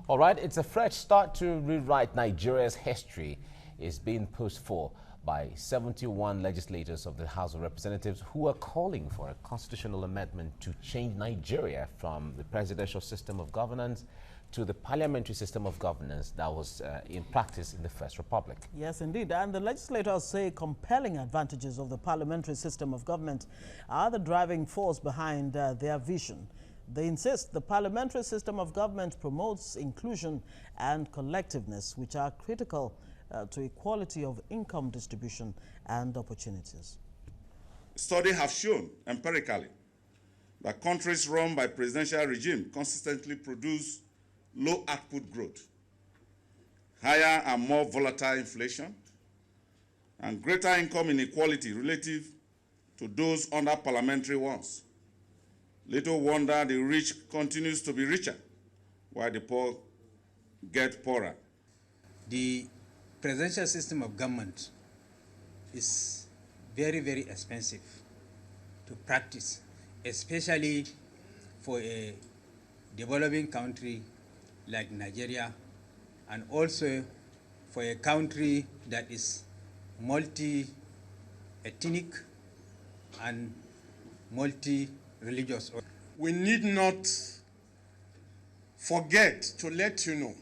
All right, it's a fresh start to rewrite Nigeria's history. Is being pushed for by 71 legislators of the House of Representatives who are calling for a constitutional amendment to change Nigeria from the presidential system of governance to the parliamentary system of governance that was in practice in the First Republic. Yes, indeed. And the legislators say compelling advantages of the parliamentary system of government are the driving force behind their vision. They insist the parliamentary system of government promotes inclusion and collectiveness, which are critical to equality of income distribution and opportunities. Studies have shown empirically that countries run by presidential regime consistently produce low output growth, higher and more volatile inflation, and greater income inequality relative to those under parliamentary ones. Little wonder the rich continues to be richer, while the poor get poorer. The presidential system of government is very, very expensive to practice, especially for a developing country like Nigeria, and also for a country that is multi-ethnic and multi-religious. We need not forget to let you know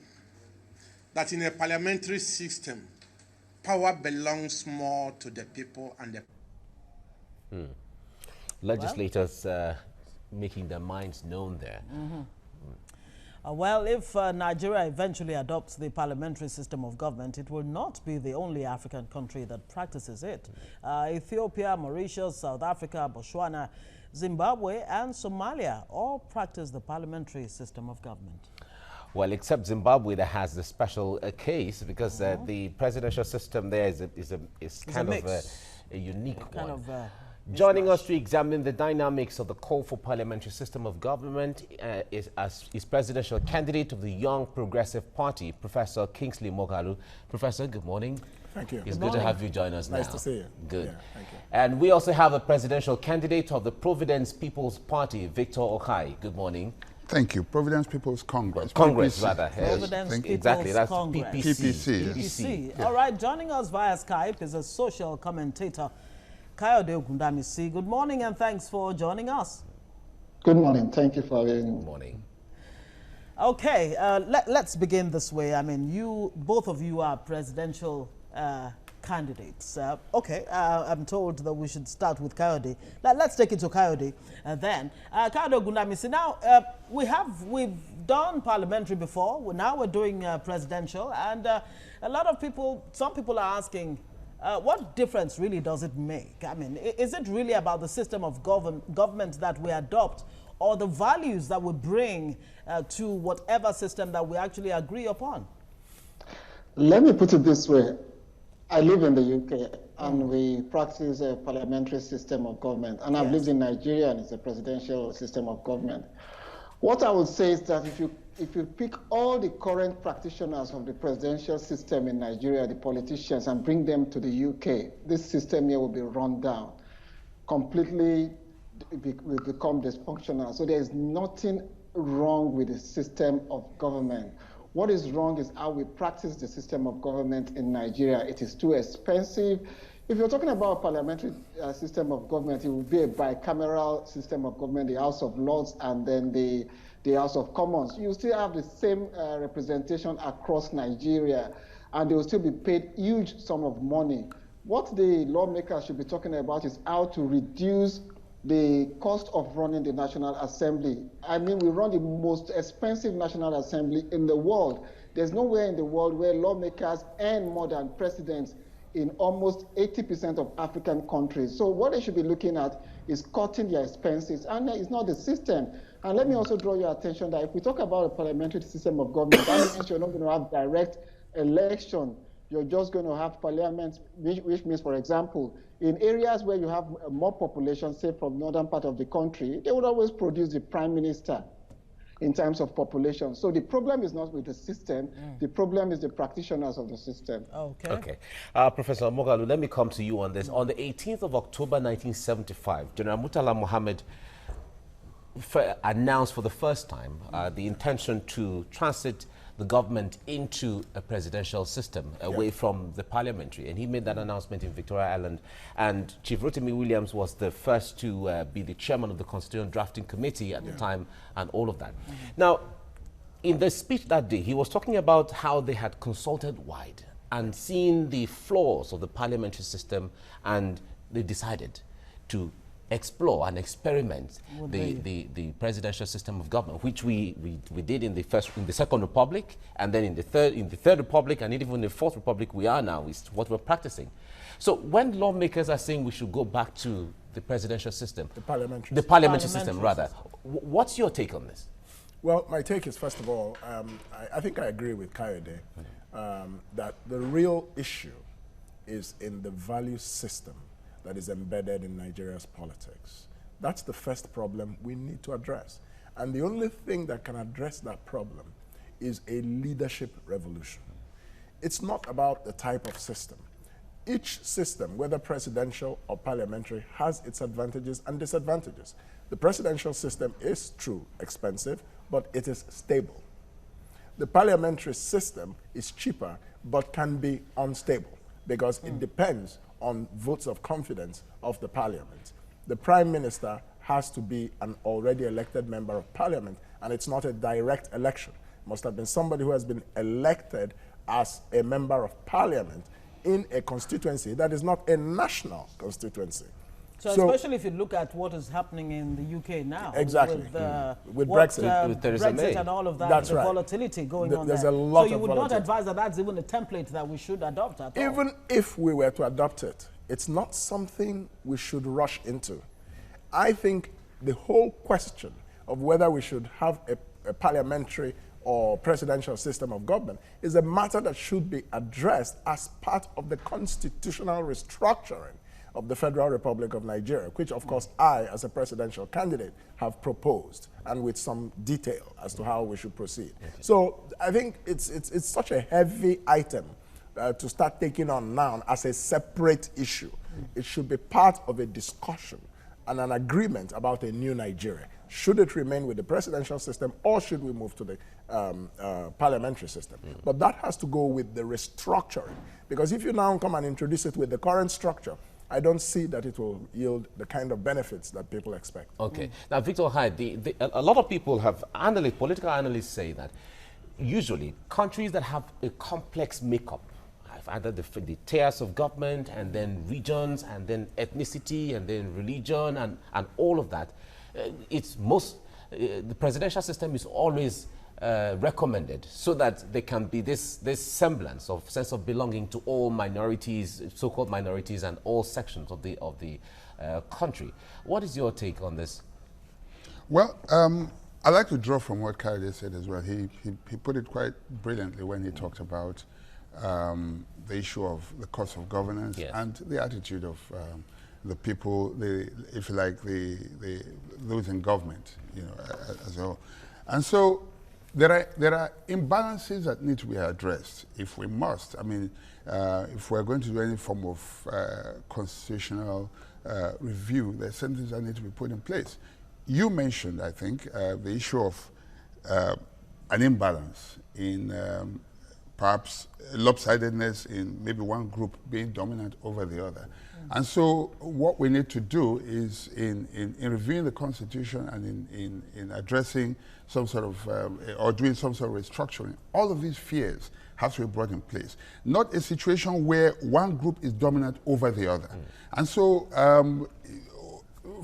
that in a parliamentary system, power belongs more to the people and the... Legislators making their minds known there. Well, if Nigeria eventually adopts the parliamentary system of government, it will not be the only African country that practices it. Ethiopia, Mauritius, South Africa, Botswana, Zimbabwe, and Somalia all practice the parliamentary system of government. Well, except Zimbabwe that has the special case because the presidential system there is kind of a unique one. Joining us to examine the dynamics of the call for parliamentary system of government is presidential candidate of the Young Progressive Party, Professor Kingsley Moghalu. Professor, good morning. Thank you. It's good to have you join us now. Nice to see you. Good. Yeah, thank you. And we also have a presidential candidate of the Providence People's Party, Victor Okai. Good morning. Thank you. Providence People's Congress. Congress, PPC. rather. Providence People's exactly, that's Congress. PPC. PPC. Yeah. All right, joining us via Skype is a social commentator, Kayode Ogundamisi. Good morning and thanks for joining us. Good morning. Thank you for having me. Good morning. Okay, let's begin this way. I mean, both of you are presidential candidates. I'm told that we should start with Kayode. Let's take it to Kayode then. Kayode Ogundamisi, now we've done parliamentary before. Now we're doing presidential, and a lot of people, some people are asking, what difference really does it make? I mean, is it really about the system of government that we adopt, or the values that we bring to whatever system that we actually agree upon? Let me put it this way. I live in the UK, and we practice a parliamentary system of government. And I've lived in Nigeria, and it's a presidential system of government. What I would say is that if you pick all the current practitioners of the presidential system in Nigeria, the politicians, and bring them to the UK, this system here will be run down. Completely will become dysfunctional. So there is nothing wrong with the system of government. What is wrong is how we practice the system of government in Nigeria. It is too expensive. If you're talking about a parliamentary system of government, it would be a bicameral system of government, the House of Lords and then the House of Commons. You still have the same representation across Nigeria, and they will still be paid huge sum of money. What the lawmakers should be talking about is how to reduce the cost of running the National Assembly. I mean, we run the most expensive National Assembly in the world. There's nowhere in the world where lawmakers earn more than presidents in almost 80% of African countries. So what they should be looking at is cutting their expenses, and it's not the system. And let me also draw your attention that if we talk about a parliamentary system of government, that means you're not going to have direct election. You're just going to have parliament, which means, for example, in areas where you have more population, say from northern part of the country, they would always produce the prime minister in terms of population. So the problem is not with the system, the problem is the practitioners of the system. Okay. Professor Moghalu, let me come to you on this. On the 18th of October 1975, General Murtala Mohammed announced for the first time the intention to transit the government into a presidential system away from the parliamentary. And he made that announcement in Victoria Island. And Chief Rotimi Williams was the first to be the chairman of the Constitutional Drafting Committee at the time and all of that. Now, in the speech that day, he was talking about how they had consulted wide and seen the flaws of the parliamentary system, and they decided to explore and experiment the presidential system of government, which we did in the Second Republic, and then in the Third Republic, and even in the Fourth Republic we are now, is what we're practicing. So when lawmakers are saying we should go back to the presidential system, the parliamentary system rather, what's your take on this? Well, my take is, first of all, I think I agree with Kayode that the real issue is in the value system that is embedded in Nigeria's politics. That's the first problem we need to address. And the only thing that can address that problem is a leadership revolution. It's not about the type of system. Each system, whether presidential or parliamentary, has its advantages and disadvantages. The presidential system is true, expensive, but it is stable. The parliamentary system is cheaper, but can be unstable because it depends on votes of confidence of the parliament. The prime minister has to be an already elected member of parliament, and it's not a direct election. It must have been somebody who has been elected as a member of parliament in a constituency that is not a national constituency. So especially if you look at what is happening in the UK now, exactly, with Brexit, with Brexit and all of that, that's the right. volatility going on there's there. a lot so you of would volatility. not advise that that's even a template that we should adopt at all? Even if we were to adopt it, it's not something we should rush into. I think the whole question of whether we should have a parliamentary or presidential system of government is a matter that should be addressed as part of the constitutional restructuring of the Federal Republic of Nigeria, which of course I, as a presidential candidate, have proposed, and with some detail as to how we should proceed. So I think it's such a heavy item to start taking on now as a separate issue. It should be part of a discussion and an agreement about a new Nigeria. Should it remain with the presidential system, or should we move to the parliamentary system? But that has to go with the restructuring, because if you now come and introduce it with the current structure, I don't see that it will yield the kind of benefits that people expect. Okay. Now, Victor Hyde, a lot of people have, political analysts say that usually countries that have a complex makeup, either the tiers of government, and then regions, and then ethnicity, and then religion, and all of that, the presidential system is always recommended so that there can be this semblance of sense of belonging to all minorities, so-called minorities, and all sections of the country. What is your take on this? Well, I'd like to draw from what Kayode said as well. He put it quite brilliantly when he talked about the issue of the cost of governance and the attitude of the people, if you like, those in government, as well. And so there are imbalances that need to be addressed if we must. I mean, if we're going to do any form of constitutional review, there's certain things that need to be put in place. You mentioned, I think, the issue of an imbalance in perhaps lopsidedness in maybe one group being dominant over the other. And so what we need to do is in reviewing the Constitution and in addressing some sort of, or doing some sort of restructuring, all of these fears have to be brought in place. Not a situation where one group is dominant over the other. And so,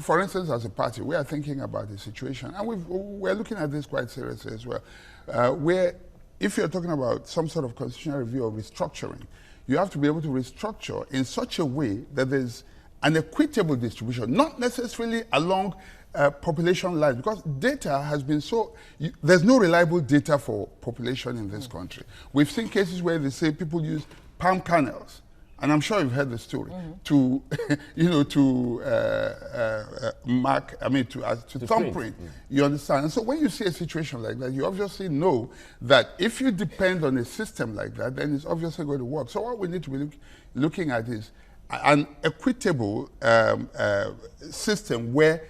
for instance, as a party, we are thinking about the situation, and we're looking at this quite seriously as well, where if you're talking about some sort of constitutional review or restructuring, you have to be able to restructure in such a way that there's an equitable distribution, not necessarily along population lines, because data has been there's no reliable data for population in this country. We've seen cases where they say people use palm kernels, and I'm sure you've heard the story, to, mark, to thumbprint, you understand? And so when you see a situation like that, you obviously know that if you depend on a system like that, then it's obviously going to work. So what we need to be looking at is an equitable system where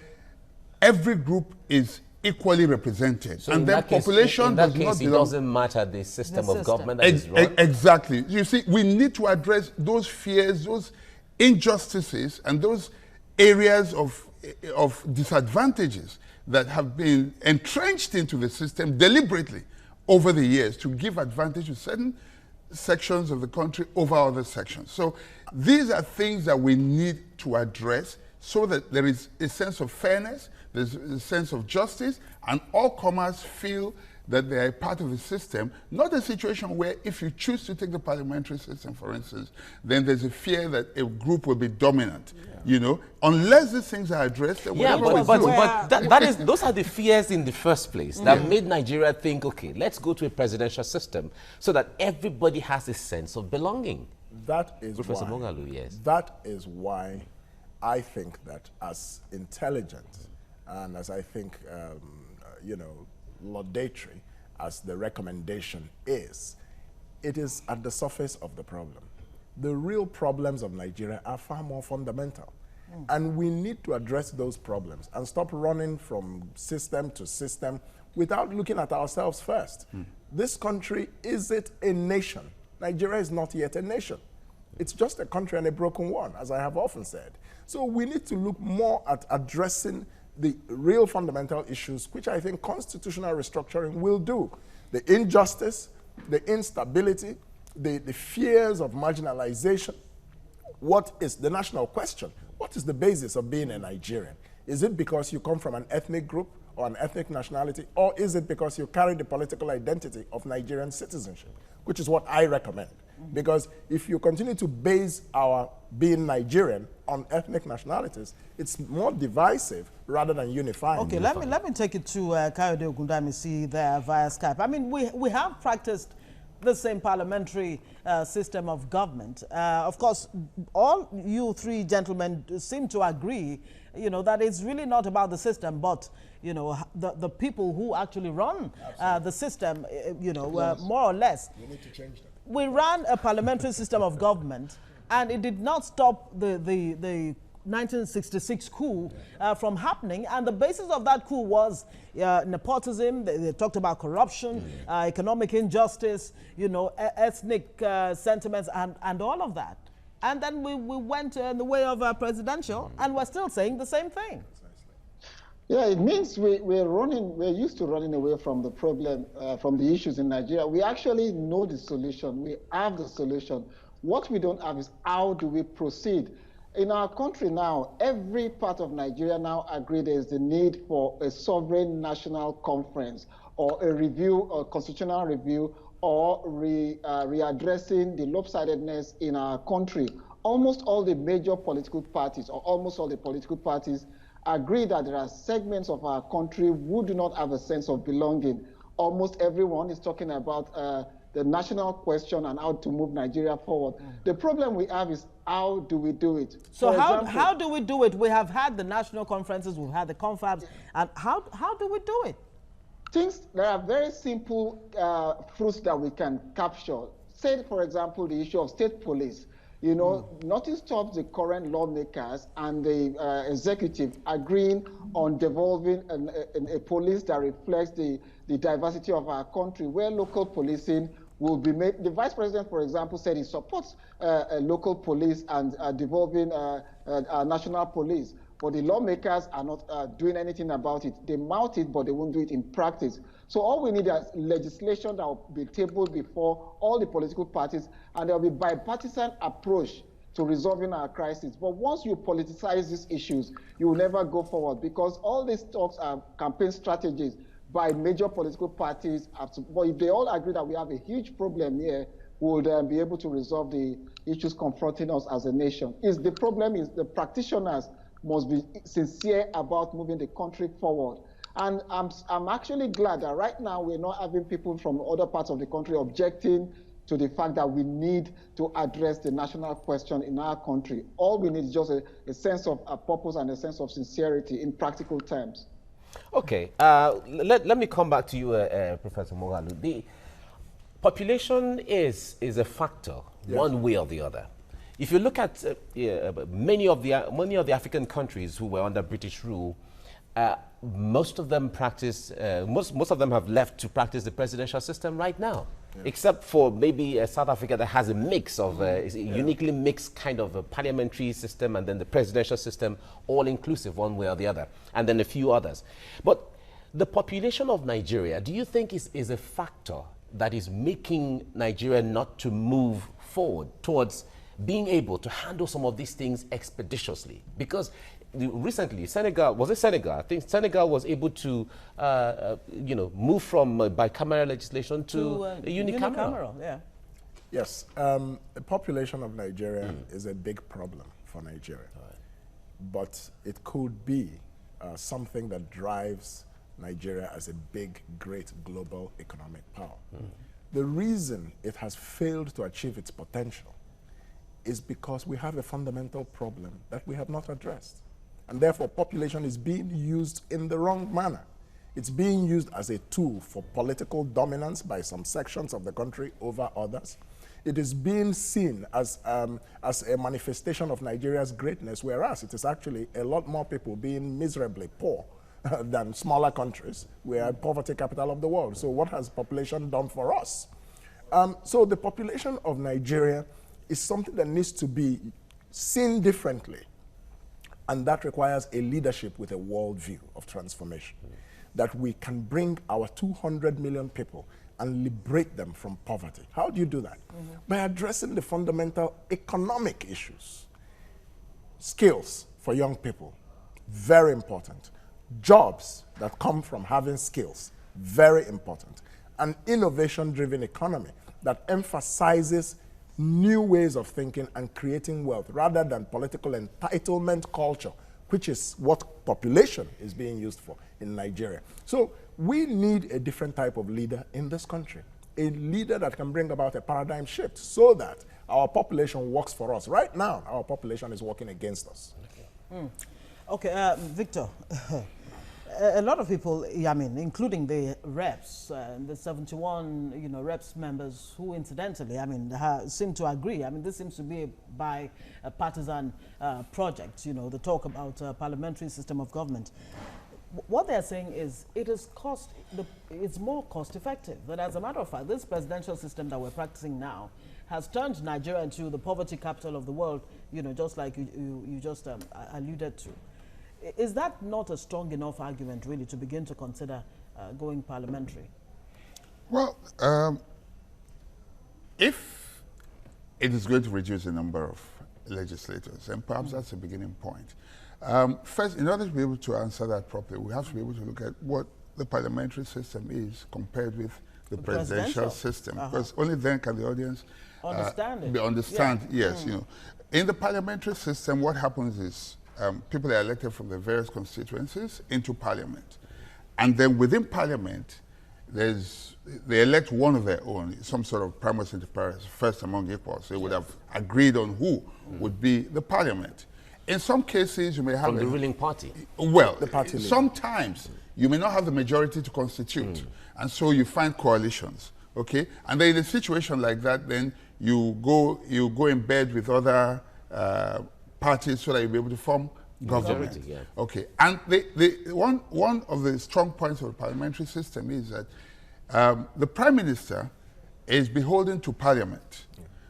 every group is equally represented. So and then population does not belong. It doesn't matter the system of government that is run. Exactly. You see, we need to address those fears, those injustices, and those areas of disadvantages that have been entrenched into the system deliberately over the years to give advantage to certain sections of the country over other sections. So these are things that we need to address so that there is a sense of fairness, there's a sense of justice, and all comers feel that they are part of the system, not a situation where if you choose to take the parliamentary system, for instance, then there's a fear that a group will be dominant, you know, unless these things are addressed. Yeah, but those are the fears in the first place that made Nigeria think, okay, let's go to a presidential system so that everybody has a sense of belonging. That is Professor Moghalu, yes. That is why I think that as intelligent and as I think, you know, laudatory as the recommendation is, it is at the surface of the problem. The real problems of Nigeria are far more fundamental. And we need to address those problems and stop running from system to system without looking at ourselves first. This country, is it a nation? Nigeria is not yet a nation. It's just a country and a broken one, as I have often said. So we need to look more at addressing the real fundamental issues, which I think constitutional restructuring will do. The injustice, the instability, the fears of marginalization. What is the national question? What is the basis of being a Nigerian? Is it because you come from an ethnic group or an ethnic nationality, or is it because you carry the political identity of Nigerian citizenship, which is what I recommend? Because if you continue to base our being Nigerian on ethnic nationalities, it's more divisive rather than unifying. Okay, let me take it to Kayode Ogundamisi there via Skype. I mean, we have practiced the same parliamentary system of government. Of course, all you three gentlemen seem to agree, you know, that it's really not about the system, but, you know, the people who actually run the system, you know, more or less. We need to change that. We ran a parliamentary system of government, and it did not stop the 1966 coup from happening. And the basis of that coup was nepotism. They talked about corruption, economic injustice, you know, ethnic sentiments, and all of that. And then we went in the way of presidential, and we're still saying the same thing. Yeah, it means we're used to running away from the problem, from the issues in Nigeria. We actually know the solution. We have the solution. What we don't have is how do we proceed? In our country now, every part of Nigeria now agree there is the need for a sovereign national conference or a review, or constitutional review, or readdressing the lopsidedness in our country. Almost all the major political parties, or almost all the political parties, agree that there are segments of our country who do not have a sense of belonging. Almost everyone is talking about the national question and how to move Nigeria forward. The problem we have is how do we do it? So how do we do it? We have had the national conferences, we've had the confabs, and how do we do it? There are very simple fruits that we can capture. Say, for example, the issue of state police. You know, nothing stops the current lawmakers and the executive agreeing on devolving a police that reflects the diversity of our country, where local policing will be made. The vice president, for example, said he supports local police and devolving national police. But the lawmakers are not doing anything about it. They mouth it, but they won't do it in practice. So all we need is legislation that will be tabled before all the political parties, and there will be bipartisan approach to resolving our crisis. But once you politicize these issues, you will never go forward, because all these talks are campaign strategies by major political parties. But if they all agree that we have a huge problem here, we will be able to resolve the issues confronting us as a nation. The problem is the practitioners must be sincere about moving the country forward. And I'm actually glad that right now we're not having people from other parts of the country objecting to the fact that we need to address the national question in our country. All we need is just a sense of a purpose and a sense of sincerity in practical terms. Okay, let me come back to you, Professor Moghalu. The population is a factor, one way or the other. If you look at many of the African countries who were under British rule, most of them practice, most of them have left to practice the presidential system right now. Yeah. Except for maybe South Africa that has a mix of, uniquely mixed kind of a parliamentary system and then the presidential system, all inclusive one way or the other, and then a few others. But the population of Nigeria, do you think is a factor that is making Nigeria not to move forward towards being able to handle some of these things expeditiously? Because recently, Senegal, was it Senegal? I think Senegal was able to, move from bicameral legislation to unicameral. Yeah. Yes, the population of Nigeria is a big problem for Nigeria. Right. But it could be something that drives Nigeria as a big, great global economic power. The reason it has failed to achieve its potential is because we have a fundamental problem that we have not addressed. And therefore, population is being used in the wrong manner. It's being used as a tool for political dominance by some sections of the country over others. It is being seen as a manifestation of Nigeria's greatness, whereas it is actually a lot more people being miserably poor than smaller countries. We are poverty capital of the world. So what has population done for us? So the population of Nigeria is something that needs to be seen differently. And that requires a leadership with a worldview of transformation. That we can bring our 200 million people and liberate them from poverty. How do you do that? By addressing the fundamental economic issues. Skills for young people, very important. Jobs that come from having skills, very important. An innovation-driven economy that emphasizes new ways of thinking and creating wealth rather than political entitlement culture, which is what population is being used for in Nigeria. So we need a different type of leader in this country, a leader that can bring about a paradigm shift so that our population works for us. Right now, our population is working against us. Okay, Victor. A lot of people, I mean, including the reps, the 71, reps members who incidentally, I mean, seem to agree. I mean, this seems to be a bipartisan project, the talk about parliamentary system of government. What they're saying is it's more cost effective. That as a matter of fact, this presidential system that we're practicing now has turned Nigeria into the poverty capital of the world, just like you just alluded to. Is that not a strong enough argument, really, to begin to consider going parliamentary? Well, if it is going to reduce the number of legislators, and perhaps that's a beginning point. First, in order to be able to answer that properly, we have to be able to look at what the parliamentary system is compared with the presidential system, because only then can the audience understand. Yes, in the parliamentary system, what happens is people are elected from the various constituencies into parliament. And then within parliament, they elect one of their own, some sort of primus inter pares, first among equals. They would have agreed on who would be the parliament. In some cases, you may have... From the ruling party? Well, the party sometimes you may not have the majority to constitute. And so you find coalitions, okay? And then in a situation like that, then you go in bed with other parties so that you'll be able to form government. Okay, and one of the strong points of the parliamentary system is that the Prime Minister is beholden to Parliament.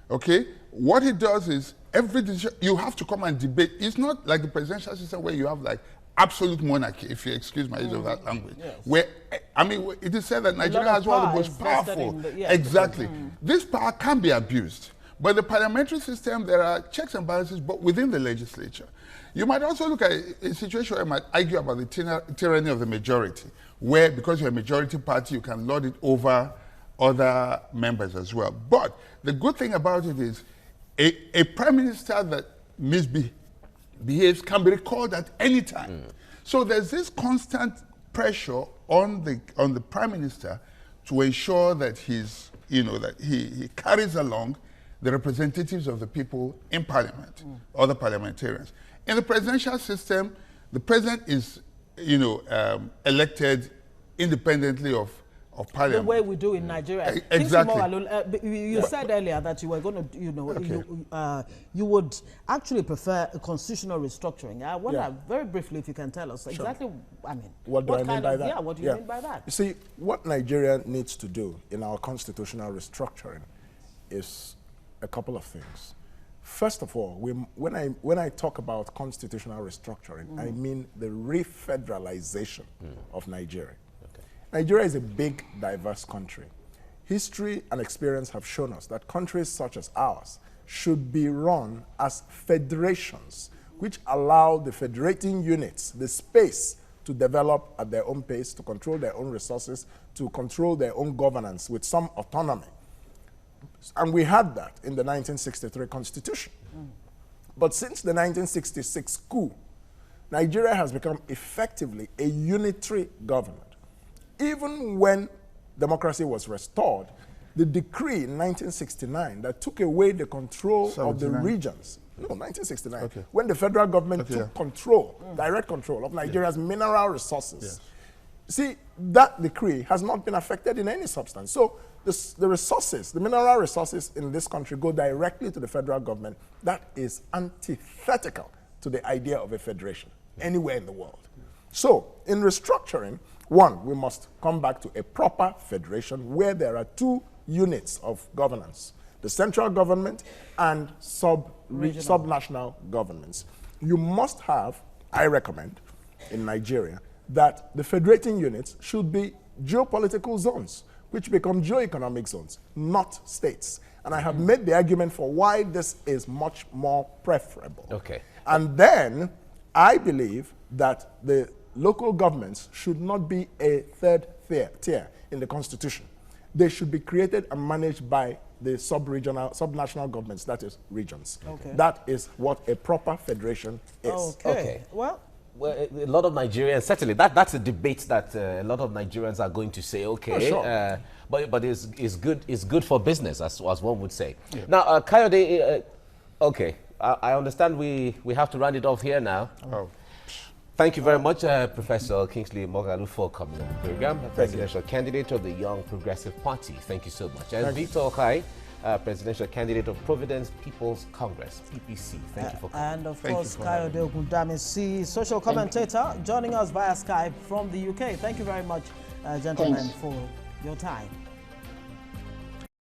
Okay, what he does is every decision you have to come and debate. It's not like the presidential system where you have like absolute monarchy, if you excuse my use of that language. Where, I mean, it is said that Nigeria has one of the most powerful. Exactly. This power can be abused. But the parliamentary system, there are checks and balances, but within the legislature. You might also look at a situation where you might argue about the tyranny of the majority, where because you're a majority party, you can lord it over other members as well. But the good thing about it is a prime minister that misbehaves can be recalled at any time. So there's this constant pressure on the prime minister to ensure that that he carries along the representatives of the people in parliament, other parliamentarians. In the presidential system, the president is, elected independently of of Parliament. The way we do in Nigeria. Exactly. You said earlier that you were going to, you would actually prefer a constitutional restructuring. I wonder very briefly if you can tell us exactly, I mean, what do I mean by that? Yeah, what do you mean by that? You see, what Nigeria needs to do in our constitutional restructuring is a couple of things. First of all, when I talk about constitutional restructuring, I mean the refederalization of Nigeria. Nigeria is a big, diverse country. History and experience have shown us that countries such as ours should be run as federations, which allow the federating units the space to develop at their own pace, to control their own resources, to control their own governance with some autonomy. And we had that in the 1963 Constitution. But since the 1966 coup, Nigeria has become effectively a unitary government. Even when democracy was restored, the decree in 1969 that took away the control of the regions, 1969, when the federal government took control, direct control of Nigeria's mineral resources. See, that decree has not been affected in any substance. So the resources, the mineral resources in this country go directly to the federal government. That is antithetical to the idea of a federation anywhere in the world. So in restructuring, one, we must come back to a proper federation where there are two units of governance, the central government and sub-national governments. You must have, I recommend, in Nigeria, that the federating units should be geopolitical zones, which become geoeconomic zones, not states. And I have made the argument for why this is much more preferable. And then I believe that the local governments should not be a third tier in the Constitution. They should be created and managed by the sub-regional, sub-national governments, that is, regions. That is what a proper federation is. Well, a lot of Nigerians, certainly, that's a debate that a lot of Nigerians are going to say, but it's good for business, as one would say. Now, Kayode, I understand we have to round it off here now. Thank you very much, Professor Kingsley Moghalu, for coming on the program, presidential candidate of the Young Progressive Party. Thank you so much. And Victor Okai, presidential candidate of Providence People's Congress, PPC. Thank you for coming. And of course, Kayode Ogundamisi, social commentator, joining us via Skype from the UK. Thank you very much, gentlemen, for your time.